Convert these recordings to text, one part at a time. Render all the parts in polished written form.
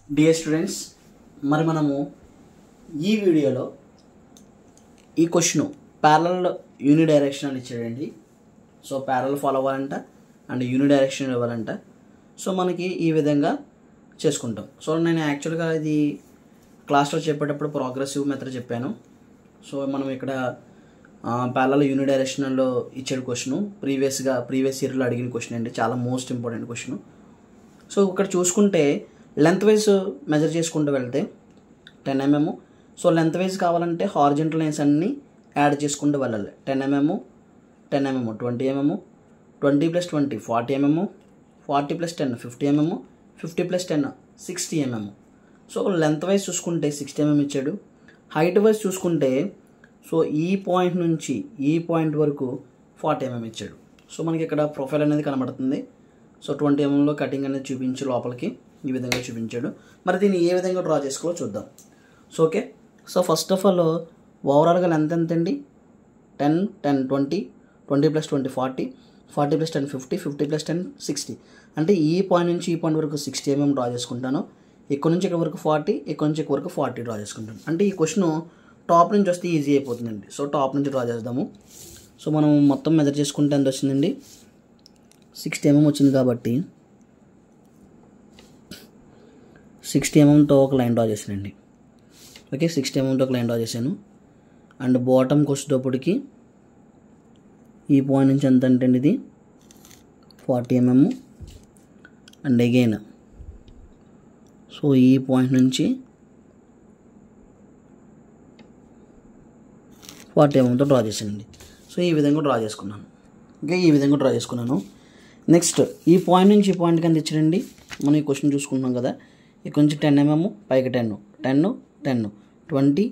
Dear students, మరి మనము ఈ వీడియోలో ఈ క్వశ్చన్ ప్యారలల్ యూనిడైరెక్షనల్ ఇచ్చాడండి. సో ప్యారలల్ ఫాలో అవ్వాలంట అండ్ యూనిడైరెక్షన్ ఇవ్వాలంట. సో మనకి ఈ విధంగా చేసుకుంటాం. సో నేను యాక్చువల్గా ఇది క్లాస్లో చెప్పేటప్పుడు ప్రోగ్రెసివ్ మెథడ్ చెప్పాను. సో మనం ఇక్కడ ప్యారలల్ యూనిడైరెక్షనల్లో ఇచ్చాడు క్వశ్చన్. ప్రీవియస్ ఇయర్లో అడిగిన క్వశ్చన్ అండి, చాలా మోస్ట్ ఇంపార్టెంట్ క్వశ్చన్. సో ఇక్కడ చూసుకుంటే లెంత్ వైజ్ మెజర్ చేసుకుంటూ వెళ్తే 10 mm. సో లెంత్ వైజ్ కావాలంటే హారిజంటల్ లైన్స్ అన్నీ యాడ్ చేసుకుంటూ వెళ్ళాలి. 10 mm, 10 mm, 20 mm, 20 + 20 40 mm, 40 + 10 50 mm, 50 + 10 60 mm. So length wise చూసుకుంటే 60 mm ఇచ్చాడు. హైట్ వైజ్ చూసుకుంటే సో ఈ పాయింట్ నుంచి ఈ పాయింట్ వరకు 40 mm ఇచ్చాడు. సో మనకి ఇక్కడ ప్రొఫైల్ అనేది కనబడుతుంది. సో 20 mm కటింగ్ అనేది చూపించి లోపలికి ఈ విధంగా చూపించాడు. మరి దీన్ని ఏ విధంగా డ్రా చేసుకోవాలో చూద్దాం. So okay, so first of all ఓవరాల్గా లెంత్ ఎంత అండి? 10 10 20 20 + 20 40 40 + 10 50 50 + 10 60. అంటే ఈ పాయింట్ నుంచి ఈ పాయింట్ వరకు 60 mm డ్రా చేసుకుంటాను. ఇక్కడ నుంచి ఇక్కడ వరకు 40, ఇక్కడ నుంచి ఇక్కడ వరకు 40 డ్రా చేసుకుంటాను. అంటే ఈ క్వశ్చన్ టాప్ నుంచి వస్తే ఈజీ అయిపోతుందండి. సో టాప్ నుంచి డ్రా చేద్దాము. సో మనం మొత్తం మెజర్ చేసుకుంటే ఎంత వచ్చిందండి? 60 mm వచ్చింది కాబట్టి 60 mmతో ఒక లైన్ డ్రా చేశానండి. ఓకే, 60 mmతో ఒక లైన్ డ్రా చేశాను. అండ్ బాటమ్కి వచ్చేటప్పటికి ఈ పాయింట్ నుంచి ఎంత అంటే ఇది 40 mm. అండ్ అగైన్ సో ఈ పాయింట్ నుంచి 40 mmతో డ్రా చేశానండి. సో ఈ విధంగా డ్రా చేసుకున్నాను. ఓకే, ఈ విధంగా డ్రా చేసుకున్నాను. నెక్స్ట్ ఈ పాయింట్ నుంచి ఈ పాయింట్కి ఎంత ఇచ్చాడండి? మనం ఈ క్వశ్చన్ చూసుకుంటున్నాం కదా. ఇక్కడ నుంచి 10 mm పైకి 10 10 10 20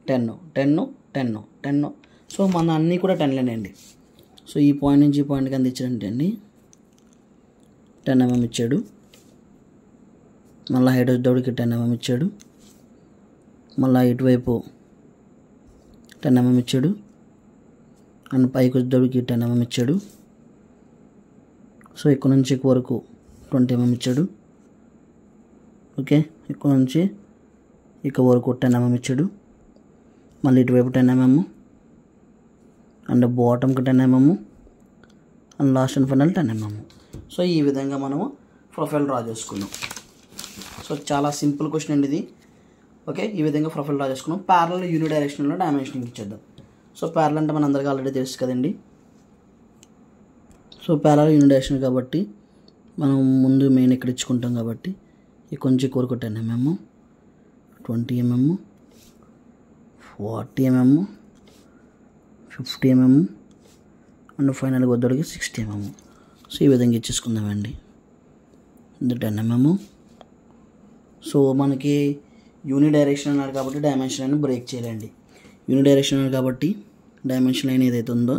10 10 10 10. సో మన అన్నీ కూడా 10 అండి. సో ఈ పాయింట్ నుంచి ఈ పాయింట్కి ఎంత ఇచ్చాడంటే అండి 10 mm ఇచ్చాడు. మళ్ళీ హైట్ వచ్చేటప్పటికి 10 mm ఇచ్చాడు. మళ్ళీ ఇటువైపు 10 mm ఇచ్చాడు. అండ్ పైకి వచ్చేటప్పటికి 10 mm ఇచ్చాడు. సో ఇక్కడ నుంచి ఇక్కడ వరకు 20 mm ఇచ్చాడు. ఓకే, ఇక్కడ నుంచి ఇక్కడ వరకు 10 mm ఇచ్చాడు. మళ్ళీ ఇటువైపు 10 mm అండ్ బాటమ్కి 10 mm and last and final 10 mm. So ఈ విధంగా మనము ప్రొఫైల్ డ్రా చేసుకున్నాం. సో చాలా సింపుల్ క్వశ్చన్ అండి ఇది. ఓకే, ఈ విధంగా ప్రొఫైల్ డ్రా చేసుకున్నాం. ప్యారలల్ యూనిడైరెక్షనల్లో డైమెన్షనింగ్ ఇచ్చేద్దాం. సో ప్యారలల్ అంటే మనందరికీ ఆల్రెడీ తెలుసు కదండి. సో ప్యారలల్ యూనిడైరెక్షనల్ కాబట్టి మనం ముందు మెయిన్ ఇక్కడ ఇచ్చుకుంటాం కాబట్టి ఈ కొంచెం కొరకు 10 mm, 20 mm, 40 mm, 50 mm and ఫైనల్గా వద్దడికి 60 mm. సో ఈ విధంగా ఇచ్చేసుకుందామండి. ఇది 10 mm. సో మనకి యూనిడైరెక్షన్ అన్నారు కాబట్టి డైమెన్షన్ లైన్ బ్రేక్ చేయాలండి. యూనిడైరెక్షన్ అన్నారు కాబట్టి డైమెన్షన్ లైన్ ఏదైతే ఉందో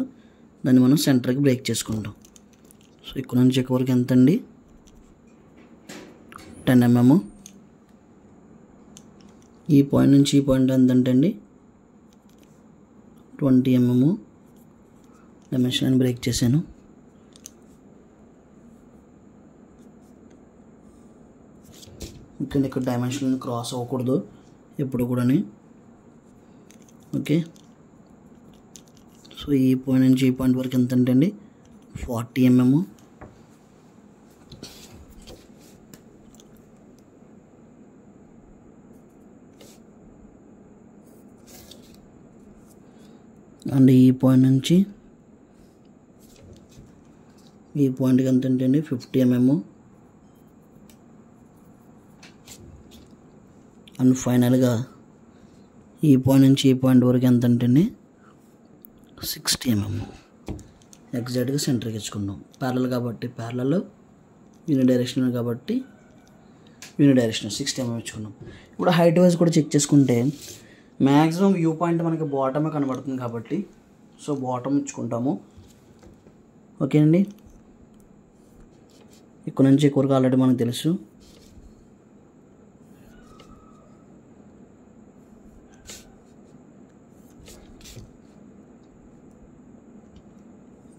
దాన్ని మనం సెంటర్కి బ్రేక్ చేసుకుంటాం. సో ఇక్కడ నుంచి ఇక్కడ వరకు ఎంత అండి? 10 mm. ఈ పాయింట్ నుంచి ఈ పాయింట్ ఎంతంటే అండి 20 mm. డైమెన్షన్ లైన్ బ్రేక్ చేశాను. ఇక్కడ డైమెన్షన్ లైన్ క్రాస్ అవ్వకూడదు ఎప్పుడు కూడా. ఓకే, సో ఈ పాయింట్ నుంచి ఈ పాయింట్ వరకు ఎంత అంటే అండి 40 mm. అండ్ ఈ పాయింట్ నుంచి ఈ పాయింట్కి ఎంత అంటే అండి 50 mm. అండ్ ఫైనల్గా ఈ పాయింట్ నుంచి ఈ పాయింట్ వరకు ఎంత అంటే అండి 60 mm. ఎగ్జాక్ట్గా సెంటర్కి ఇచ్చుకున్నాం. ప్యారలల్ కాబట్టి ప్యారలల్, యూనిడైరెక్షనల్ కాబట్టి యూనిడైరెక్షనల్ 60 mm ఇచ్చుకున్నాం. ఇప్పుడు హైట్ వైజ్ కూడా చెక్ చేసుకుంటే మ్యాక్సిమం వ్యూ పాయింట్ మనకి బాటమే కనబడుతుంది కాబట్టి సో బాటమ్ ఇచ్చుకుంటాము. ఓకే అండి, ఇక్కడ నుంచి ఎక్కువ వరకు ఆల్రెడీ మనకు తెలుసు.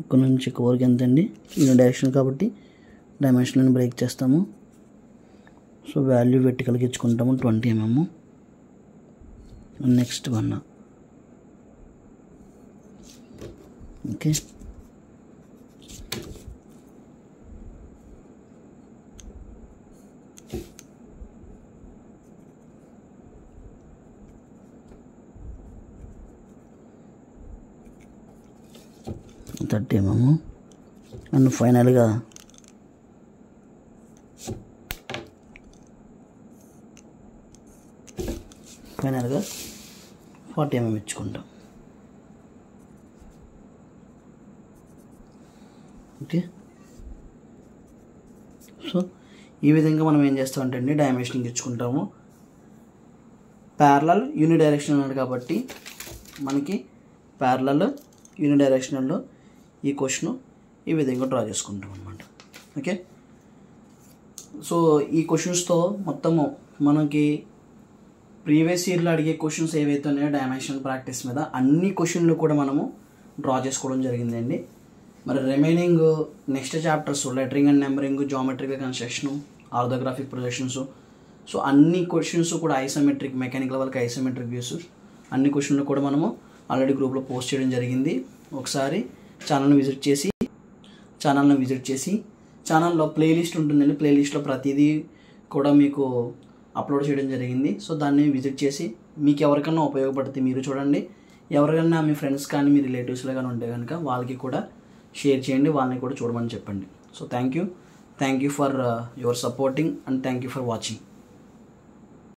ఇక్కడ నుంచి ఎక్కువ వరకు ఎంత అండి? యూనిడైరెక్షన్ కాబట్టి డైమెన్షన్ బ్రేక్ చేస్తాము. సో వాల్యూ వెర్టికల్కి ఇచ్చుకుంటాము 20 mm. Next 1. Okay, thirty mm. And ఫైనల్గా ఫైనల్గా 40 mm ఇచ్చుకుంటాం. ఓకే, సో ఈ విధంగా మనం ఏం చేస్తామంటే అండి డైమెన్షనింగ్ ఇచ్చుకుంటాము. ప్యారలల్ యూనిడైరెక్షనల్ అన్నాడు కాబట్టి మనకి ప్యారలల్ యూనిడైరెక్షనల్లో ఈ క్వశ్చన్ ఈ విధంగా డ్రా చేసుకుంటాం అన్నమాట. ఓకే, సో ఈ క్వశ్చన్స్తో మొత్తము మనకి ప్రీవియస్ ఇయర్లో అడిగే క్వశ్చన్స్ ఏవైతే ఉన్నాయో డైమెన్షన్ ప్రాక్టీస్ మీద అన్ని క్వశ్చన్లు కూడా మనము డ్రా చేసుకోవడం జరిగిందండి. మరి remaining next chapters lettering and numbering, geometrical construction, orthographic projections, so అన్ని క్వశ్చన్స్ కూడా ఐసోమెట్రిక్, మెకానికల్ వాళ్ళకి ఐసోమెట్రిక్ వ్యూస్ అన్ని క్వశ్చన్లు కూడా మనము ఆల్రెడీ గ్రూప్లో పోస్ట్ చేయడం జరిగింది. ఒకసారి ఛానల్ని విజిట్ చేసి ఛానల్లో ప్లేలిస్ట్ ఉంటుందండి. ప్లేలిస్ట్లో ప్రతిదీ కూడా మీకు అప్లోడ్ చేయడం జరిగింది. సో దాన్ని విజిట్ చేసి మీకు ఎవరికైనా ఉపయోగపడితే మీరు చూడండి. ఎవరికైనా మీ ఫ్రెండ్స్ కానీ మీ రిలేటివ్స్లో కానీ ఉంటే కనుక వాళ్ళకి కూడా షేర్ చేయండి, వాళ్ళని కూడా చూడమని చెప్పండి. So thank you for your supporting and thank you for watching.